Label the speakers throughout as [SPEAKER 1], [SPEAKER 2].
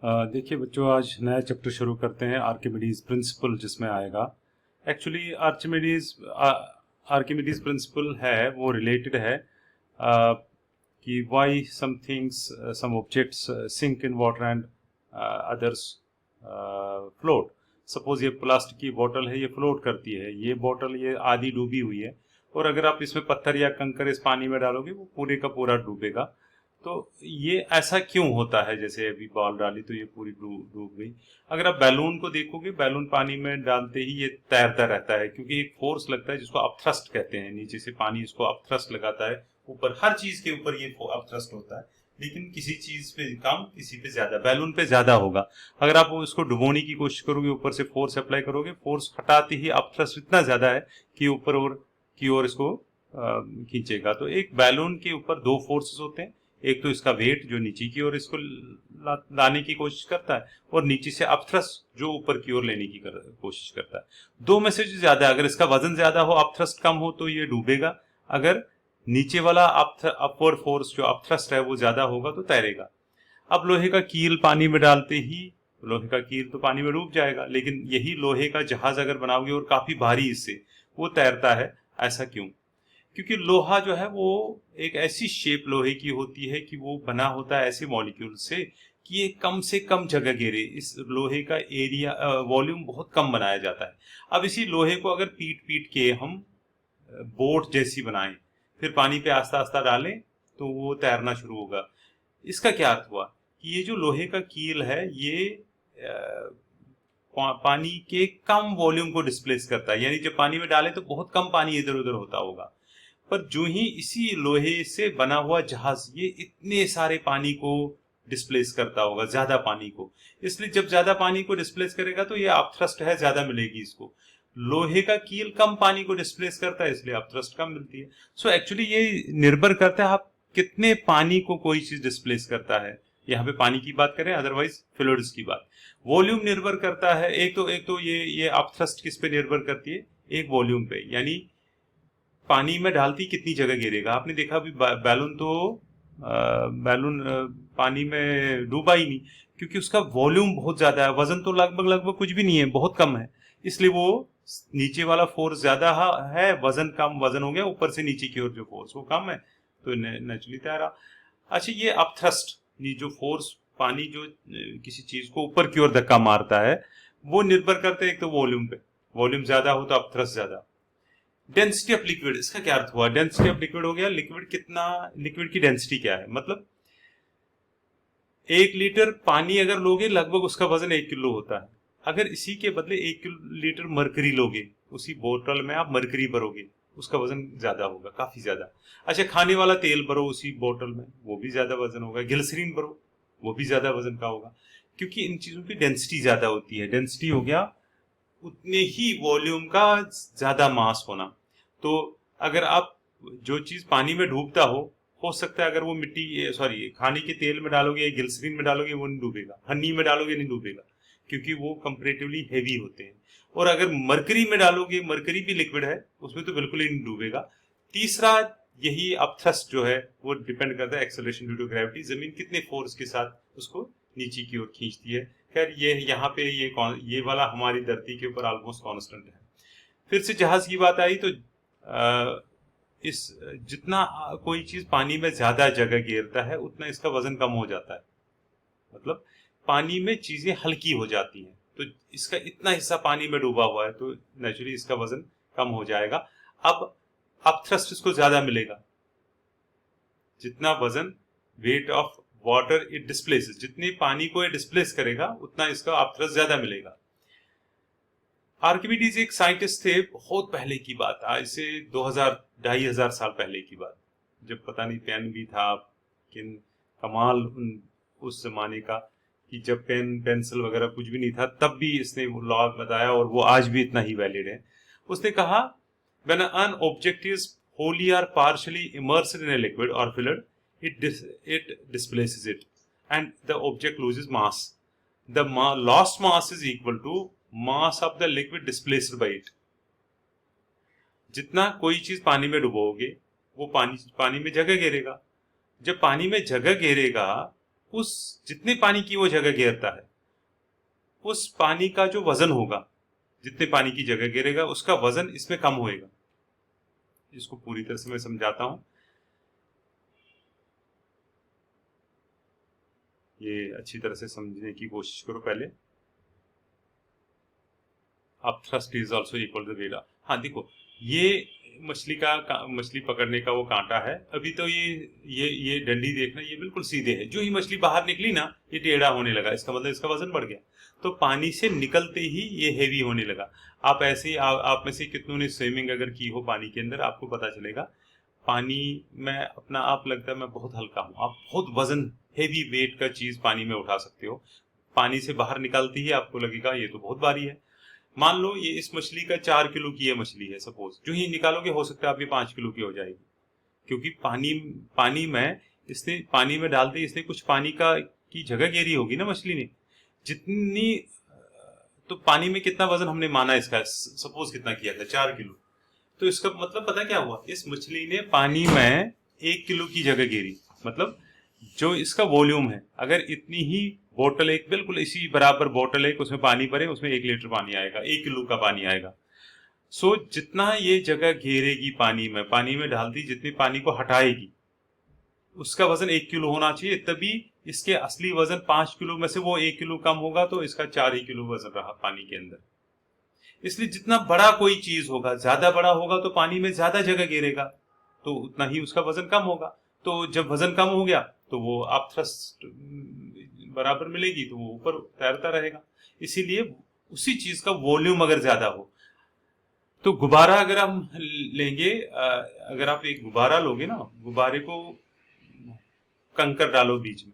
[SPEAKER 1] देखिए बच्चों, आज नया चैप्टर शुरू करते हैं आर्किमिडीज प्रिंसिपल, जिसमें आएगा एक्चुअली आर्किमिडीज प्रिंसिपल है वो रिलेटेड है कि why some things some objects sink in water and others float. Suppose ये प्लास्टिक की बोतल है, ये फ्लोट करती है, ये बोतल ये आधी डूबी हुई है, और अगर आप इसमें पत्थर या कंकर इस पानी में डालोगे वो पूरे का पूरा डूबेगा। तो ये ऐसा क्यों होता है? जैसे अभी बॉल डाली तो ये पूरी डूब गई। अगर आप बैलून को देखोगे, बैलून पानी में डालते ही ये तैरता रहता है, क्योंकि एक फोर्स लगता है जिसको अपथ्रस्ट कहते हैं। नीचे से पानी इसको अपथ्रस्ट लगाता है, ऊपर हर चीज के ऊपर ये अपथ्रस्ट होता है, लेकिन किसी चीज पे कम, किसी पे ज्यादा। बैलून पे ज्यादा होगा। अगर आप इसको डुबोने की कोशिश करोगे, ऊपर से फोर्स अप्लाई करोगे, फोर्स हटाते ही अपथ्रस्ट इतना ज्यादा है कि ऊपर और की ओर इसको खींचेगा। तो एक बैलून के ऊपर दो फोर्सेस होते हैं, एक तो इसका वेट जो नीचे की ओर इसको लाने की कोशिश करता है, और नीचे से अपथ्रस्ट जो ऊपर की ओर लेने की कोशिश करता है। दो में से जो ज्यादा, अगर इसका वजन ज्यादा हो, अपथ्रस्ट कम हो, तो ये डूबेगा। अगर नीचे वाला अपवर्ड फोर्स जो अपथ्रस्ट है वो ज्यादा होगा तो तैरेगा। अब लोहे का कील पानी में डालते ही, लोहे का कील तो पानी में डूब जाएगा, लेकिन यही लोहे का जहाज अगर बनाओगे और काफी भारी, इससे वो तैरता है। ऐसा क्यों? क्योंकि लोहा जो है वो एक ऐसी शेप लोहे की होती है कि वो बना होता है ऐसे मॉलिक्यूल से कि ये कम से कम जगह घेरे। इस लोहे का एरिया वॉल्यूम बहुत कम बनाया जाता है। अब इसी लोहे को अगर पीट पीट के हम बोट जैसी बनाएं, फिर पानी पे आस्ता आस्ता डालें, तो वो तैरना शुरू होगा। इसका क्या अर्थ हुआ कि ये जो लोहे का कील है ये पानी के कम वॉल्यूम को डिस्प्लेस करता है। यानी जब पानी में डालें तो बहुत कम पानी इधर उधर होता होगा, पर जो ही इसी लोहे से बना हुआ जहाज ये इतने सारे पानी को डिस्प्लेस करता होगा, ज्यादा पानी को। इसलिए जब ज्यादा पानी को डिस्प्लेस करेगा तो ये अपथ्रस्ट है, ज्यादा मिलेगी इसको। लोहे का कील कम पानी को डिस्प्लेस करता है, इसलिए अपथ्रस्ट कम मिलती है। सो एक्चुअली ये निर्भर करता है आप कितने पानी को कोई चीज डिस्प्लेस करता है। यहाँ पे पानी की बात करें, अदरवाइज फ्लूइड्स की बात। वॉल्यूम निर्भर करता है। एक तो ये अपथ्रस्ट किस पे निर्भर करती है? एक वॉल्यूम पे, यानी पानी में डालती कितनी जगह गिरेगा। आपने देखा अभी बैलून पानी में डूबा ही नहीं, क्योंकि उसका वॉल्यूम बहुत ज्यादा है। वजन तो लगभग लगभग कुछ भी नहीं है, बहुत कम है, इसलिए वो नीचे वाला फोर्स ज्यादा है, वजन कम, वजन हो गया ऊपर से नीचे की ओर जो फोर्स वो कम है, तो नेचुरली तैरा। अच्छा, ये अपथ्रस्ट जो फोर्स पानी जो किसी चीज को ऊपर की ओर धक्का मारता है, वो निर्भर करते हैं एक तो वॉल्यूम पे। वॉल्यूम ज्यादा हो तो अपथ्रस्ट ज्यादा। डेंसिटी ऑफ लिक्विड, इसका क्या अर्थ हुआ? डेंसिटी ऑफ लिक्विड हो गया लिक्विड कितना, लिक्विड की डेंसिटी क्या है। मतलब 1 लीटर पानी अगर लोगे, लगभग उसका वजन 1 किलो होता है। अगर इसी के बदले 1 लीटर मरकरी लोगे, उसी बोतल में आप मरकरी भरोगे, उसका वजन ज्यादा होगा, काफी ज्यादा। अच्छा, खाने वाला तेल भरो उसी बोतल में, वो भी ज्यादा वजन होगा। ग्लिसरीन भरो, वो भी ज्यादा वजन का होगा, क्योंकि इन चीजों की डेंसिटी ज्यादा होती है। डेंसिटी हो गया उतने ही वॉल्यूम का ज्यादा मास होना। तो अगर आप जो चीज पानी में डूबता हो सकता है अगर वो खाने के तेल में डालोगे, ग्लिसरीन में डालोगे, वो नहीं डूबेगा। हनी में डालोगे, नहीं डूबेगा, क्योंकि वो कंपेरेटिवली हेवी होते हैं। और अगर मरकरी में डालोगे, मरकरी भी लिक्विड है, उसमें तो बिल्कुल ही नहीं डूबेगा। तीसरा, यही अपथ्रस्ट जो है वो डिपेंड करता है एक्सेलरेशन ड्यू टू ग्रेविटी। जमीन कितने फोर्स के साथ उसको नीचे की ओर खींचती है। खैर, ये यहाँ पे ये वाला हमारी धरती के ऊपर ऑलमोस्ट कांस्टेंट है। फिर से जहाज की बात आई तो इस जितना कोई चीज पानी में ज्यादा जगह घेरता है, उतना इसका वजन कम हो जाता है। मतलब पानी में चीजें हल्की हो जाती हैं, तो इसका इतना हिस्सा पानी में डूबा हुआ है, तो नेचुरली इसका वजन कम हो जाएगा। अब अपथ्रस्ट इसको ज्यादा मिलेगा। जितना वजन, weight of water it displaces, जितने पानी को ये डिस्प्लेस करेगा, उतना इसका अपथ्रस्ट ज्यादा मिलेगा। आर्किमिडीज एक साइंटिस्ट थे, बहुत पहले की बात, आज से 2000-2500 साल पहले की बात, जब पता नहीं पेन भी था, लेकिन कमाल उस जमाने का कि जब पेन पेंसिल वगैरह कुछ भी नहीं था, तब भी इसने वो लॉ बताया, और वो आज भी इतना ही वैलिड है। उसने कहा, when an object is wholly or partially immersed in a liquid or fluid, it displaces it, and the object loses mass. The lost mass is equal to mass of the liquid displaced by it. जितना कोई चीज पानी में डुबोगे, वो पानी में जगह घेरेगा। जब पानी में जगह घेरेगा, उस जितने पानी की वो जगह घेरता है, उस पानी का जो वजन होगा, जितने पानी की जगह घेरेगा उसका वजन इसमें कम होएगा। इसको पूरी तरह से मैं समझाता हूं, ये अच्छी तरह से समझने की कोशिश करो पहले। अब thrust is also equal to weight. हाँ देखो, ये मछली पकड़ने का वो कांटा है। अभी तो ये डंडी देखना, ये बिल्कुल सीधे है। जो ही मछली बाहर निकली ना, ये टेढ़ा होने लगा, इसका मतलब इसका वजन बढ़ गया। तो पानी से निकलते ही ये हेवी होने लगा। आप ऐसे ही आप में से कितनों ने स्विमिंग अगर की हो पानी के अंदर, आपको पता चलेगा पानी में अपना आप लगता है मैं बहुत हल्का हूँ। आप बहुत वजन, हेवी वेट का चीज पानी में उठा सकते हो। पानी से बाहर निकलते ही आपको लगेगा ये तो बहुत भारी है। मान लो ये इस मछली का 4 किलो की ये मछली है, सपोज। जो ही निकालोगे हो सकता है आपकी 5 किलो की हो जाएगी, क्योंकि पानी में डालते ही इसने कुछ पानी की जगह घेरी होगी ना मछली ने। जितनी तो पानी में कितना वजन हमने माना इसका, सपोज कितना किया था, 4 किलो। तो इसका मतलब पता क्या हुआ, इस मछली ने पानी में 1 किलो की जगह घेरी। मतलब जो इसका वॉल्यूम है, अगर इतनी ही बोतल, एक बिल्कुल इसी बराबर बोतल एक उसमें पानी भरे, उसमें 1 लीटर पानी आएगा, 1 किलो का पानी आएगा। सो जितना ये जगह घेरेगी पानी में डालती, जितने पानी को हटाएगी, उसका वजन 1 किलो होना चाहिए। तभी इसके असली वजन 5 किलो में से वो 1 किलो कम होगा, तो इसका 4 ही किलो वजन रहा पानी के अंदर। इसलिए जितना बड़ा कोई चीज होगा, ज्यादा बड़ा होगा तो पानी में ज्यादा जगह घेरेगा, तो उतना ही उसका वजन कम होगा। तो जब वजन कम हो गया तो वो आप थ्रस्ट बराबर मिलेगी, तो वो ऊपर तैरता रहेगा। इसीलिए उसी चीज का वॉल्यूम अगर ज्यादा हो, तो गुब्बारा अगर हम लेंगे, अगर आप एक गुब्बारा लोगे ना, गुब्बारे को कंकर डालो बीच में,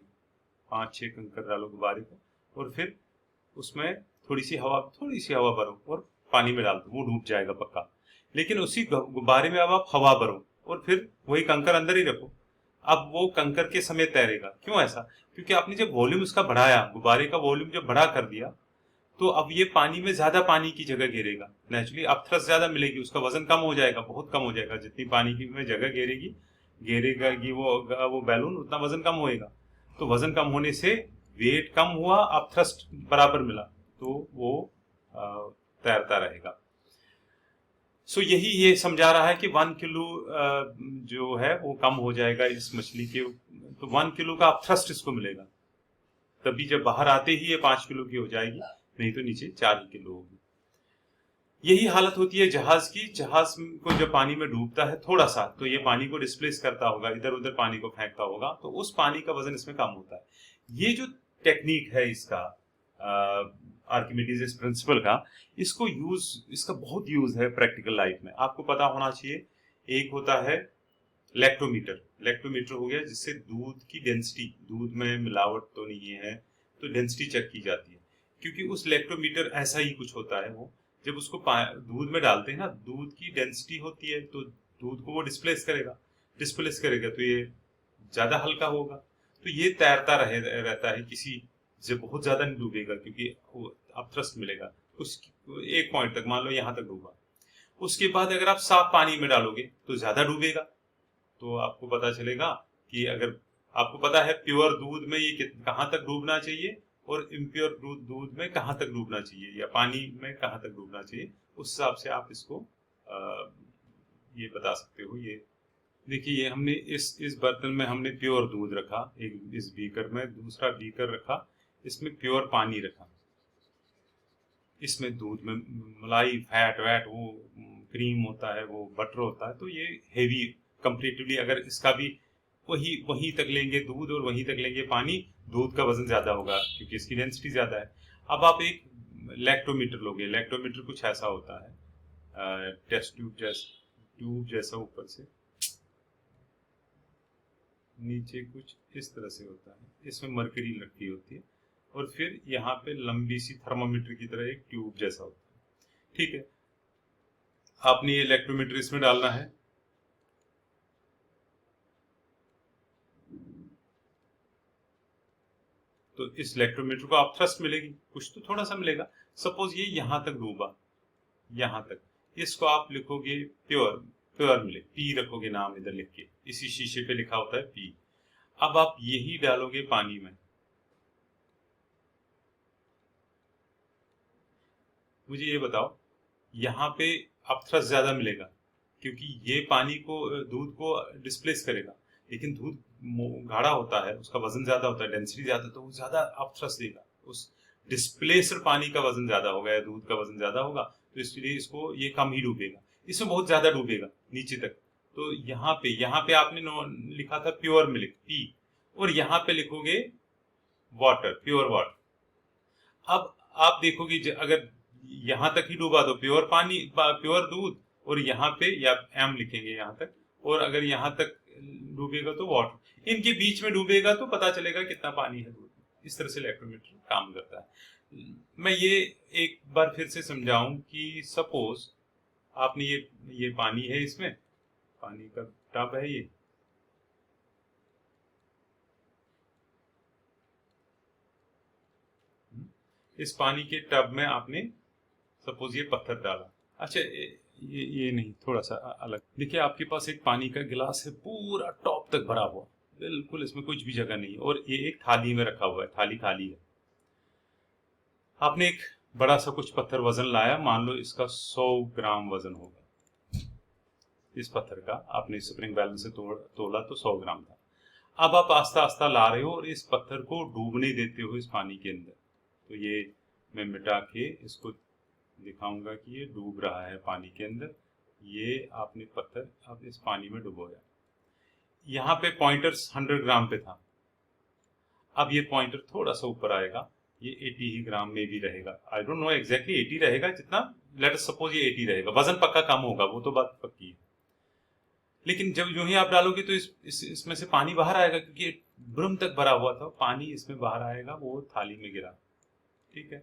[SPEAKER 1] 5-6 कंकर डालो गुब्बारे को, और फिर उसमें थोड़ी सी हवा भरो और पानी में डाल दो, वो डूब जाएगा पक्का। लेकिन उसी गुब्बारे में अब आप हवा भरो और फिर वही कंकर अंदर ही रखो, अब वो कंकर के समेत तैरेगा। क्यों ऐसा? क्योंकि आपने जब वॉल्यूम उसका बढ़ाया, गुब्बारे का वॉल्यूम जब बड़ा कर दिया, तो अब ये पानी में ज्यादा पानी की जगह घेरेगा। नेचुरली अब थ्रस्ट ज्यादा मिलेगी, उसका वजन कम हो जाएगा, बहुत कम हो जाएगा। जितनी पानी की में जगह घेरेगा वो बैलून, उतना वजन कम होएगा। तो वजन कम होने से वेट कम हुआ, अब थ्रस्ट बराबर मिला, तो वो तैरता रहेगा। सो यही ये समझा रहा है कि 1 किलो जो है वो कम हो जाएगा इस मछली के, तो 1 किलो का आप थ्रस्ट इसको मिलेगा। तभी जब बाहर आते ही ये 5 किलो की हो जाएगी, नहीं तो नीचे 4 किलो होगी। यही हालत होती है जहाज की। जहाज को जब पानी में डूबता है थोड़ा सा, तो ये पानी को डिस्प्लेस करता होगा, इधर उधर पानी को फेंकता होगा, तो उस पानी का वजन इसमें कम होता है। ये जो टेक्निक है इसका, आर्किमिडीज प्रिंसिपल का, इसका बहुत यूज है प्रैक्टिकल लाइफ में। आपको पता होना चाहिए। एक होता है लैक्टोमीटर हो गया, जिससे दूध की डेंसिटी, दूध में मिलावट तो नहीं है, तो डेंसिटी चेक की जाती है। क्योंकि उस लैक्टोमीटर ऐसा ही कुछ होता है, वो जब उसको दूध में डालते हैं ना, दूध की डेंसिटी होती है, तो दूध को वो डिस्प्लेस करेगा, तो ये ज्यादा हल्का होगा, तो ये तैरता रहता है। किसी से बहुत ज्यादा नहीं डूबेगा, क्योंकि अब थ्रस्ट मिलेगा उस एक पॉइंट तक, मान लो यहां तक डूबा। उसके बाद अगर आप साफ पानी में डालोगे तो ज्यादा डूबेगा। तो आपको पता चलेगा कि अगर आपको पता है प्योर दूध में ये कहां तक डूबना चाहिए, और इम्प्योर दूध में कहां तक डूबना चाहिए, या पानी में कहां तक डूबना चाहिए, उस हिसाब से आप इसको ये बता सकते हो। ये देखिए, ये हमने इस बर्तन में हमने प्योर दूध रखा, एक इस बीकर में, दूसरा बीकर रखा, इसमें प्योर पानी रखा। इसमें दूध में मलाई, फैट वैट, वो क्रीम होता है, वो बटर होता है, तो ये हेवी कंपेरेटिवली। अगर इसका भी वहीं तक लेंगे दूध और वहीं तक लेंगे पानी, दूध का वजन ज्यादा होगा क्योंकि इसकी डेंसिटी ज्यादा है। अब आप एक लैक्टोमीटर लोगे। लैक्टोमीटर कुछ ऐसा होता है, टेस्ट ट्यूब जैसा, ऊपर से नीचे कुछ इस तरह से होता है, इसमें मरकरी लटकी होती है, और फिर यहाँ पे लंबी सी थर्मामीटर की तरह एक ट्यूब जैसा होता है। ठीक है, आपने ये लैक्टोमीटर इसमें डालना है। तो इस लैक्टोमीटर को आप थ्रस्ट मिलेगी, कुछ तो थोड़ा सा मिलेगा। सपोज ये यहां तक डूबा, यहां तक, इसको आप लिखोगे प्योर मिले, पी रखोगे नाम इधर लिख के, इसी शीशे पे लिखा होता है पी। अब आप यही डालोगे पानी में, मुझे ये बताओ, यहाँ पे अब थ्रस्ट ज्यादा मिलेगा क्योंकि ये पानी को दूध को डिस्प्लेस करेगा, लेकिन दूध गाढ़ा होता है, उसका वजन ज्यादा होता है, डेंसिटी ज्यादा, तो वो ज्यादा अब थ्रस्ट देगा, उस डिस्प्लेस्ड पानी का वजन ज्यादा होगा या दूध का वजन ज्यादा होगा, तो इसलिए इसको ये कम ही डूबेगा, इसमें बहुत ज्यादा डूबेगा नीचे तक। तो यहाँ पे आपने लिखा था प्योर मिल्क पी, और यहाँ पे लिखोगे वाटर, प्योर वाटर। अब आप देखोगे अगर यहाँ तक ही डूबा तो प्योर पानी, प्योर दूध, और यहाँ पे या एम लिखेंगे यहाँ तक, और अगर यहाँ तक डूबेगा तो वाटर, इनके बीच में डूबेगा तो पता चलेगा कितना पानी है दूध में। इस तरह से इलेक्ट्रोमीटर काम करता है। मैं ये एक बार फिर से समझाऊं कि सपोज आपने ये पानी है, इसमें पानी का टब है ये, इस पानी के टब में आपने सपोज ये पत्थर डाला। अच्छा ये नहीं, थोड़ा सा अलग देखिए, आपके पास एक पानी का गिलास है पूरा टॉप तक भरा हुआ, बिल्कुल इसमें कुछ भी जगह नहीं है, और ये एक थाली में रखा हुआ है, थाली खाली है। आपने एक बड़ा सा कुछ पत्थर वजन लाया, मान लो इसका 100 ग्राम वजन होगा, इस पत्थर का आपने स्प्रिंग बैलेंस से तोला तो 100 ग्राम था। अब आप आस्ता आस्ता ला रहे हो और इस पत्थर को डूबने देते हो इस पानी के अंदर। तो ये मैं मिटा के इसको दिखाऊंगा कि ये डूब रहा है पानी के अंदर। ये आपने पत्थर अब इस पानी में डुबोया, यहाँ पे पॉइंटर 100 ग्राम पे था, अब ये पॉइंटर थोड़ा सा ऊपर आएगा, ये 80 ही ग्राम में भी रहेगा। आई डोंट नो एग्जैक्टली 80 रहेगा जितना, लेट अस सपोज ये 80 रहेगा, वजन पक्का कम होगा, वो तो बात पक्की है। लेकिन जब यूं ही आप डालोगे तो इसमें से पानी बाहर आएगा, क्योंकि ब्रम तक भरा हुआ था, पानी इसमें बाहर आएगा, वो थाली में गिरा। ठीक है,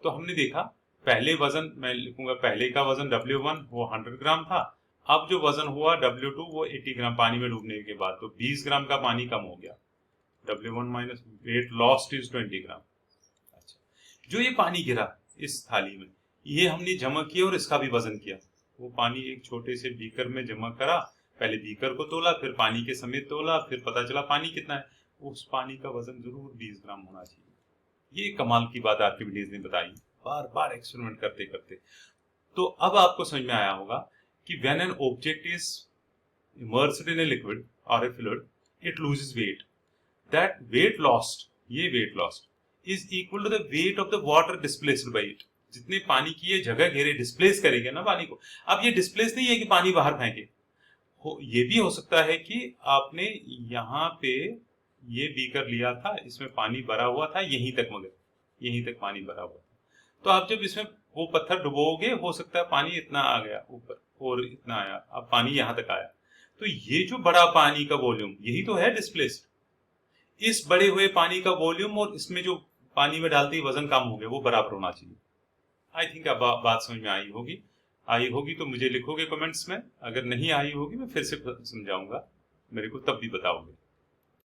[SPEAKER 1] तो हमने देखा पहले वजन, मैं लिखूंगा पहले का वजन W1 वो 100 ग्राम था, अब जो वजन हुआ W2 वो 80 ग्राम पानी में डूबने के बाद, तो 20 ग्राम का पानी कम हो गया। W1 minus weight lost is 20 ग्राम। अच्छा, जो ये पानी गिरा इस थाली में, ये हमने जमा किया और इसका भी वजन किया। वो पानी एक छोटे से बीकर में जमा करा, पहले बीकर को तोला, फिर पानी के समेत तोला, फिर पता चला पानी कितना है, उस पानी का वजन जरूर 20 ग्राम होना चाहिए। ये कमाल की बात आर्किमिडीज ने बताई, बार बार एक्सपेरिमेंट करते करते। तो अब आपको समझ में आया होगा कि when an object is immersed in a liquid और a fluid, it loses weight, that weight lost, ये weight lost is equal to the weight of the water displaced by it. जितने पानी की ये जगह घेरे, डिस्प्लेस करेंगे ना पानी को। अब ये डिस्प्लेस नहीं है कि पानी बाहर फेंके, ये भी हो सकता है कि आपने यहाँ पे ये बीकर लिया था, इसमें पानी भरा हुआ था यहीं तक, मगर यहीं तक पानी भरा हुआ था, तो आप जब इसमें वो पत्थर डुबोगे, हो सकता है पानी इतना आ गया ऊपर और इतना आया, अब पानी यहाँ तक आया, तो ये जो बड़ा पानी का वॉल्यूम, यही तो है डिस्प्लेस्ड। इस बड़े हुए पानी का वॉल्यूम और इसमें जो पानी में डालते ही वजन कम हो गया, वो बराबर होना चाहिए। आई थिंक अब बात समझ में आई होगी तो मुझे लिखोगे कमेंट्स में, अगर नहीं आई होगी मैं फिर से समझाऊंगा, मेरे को तब भी बताओगे।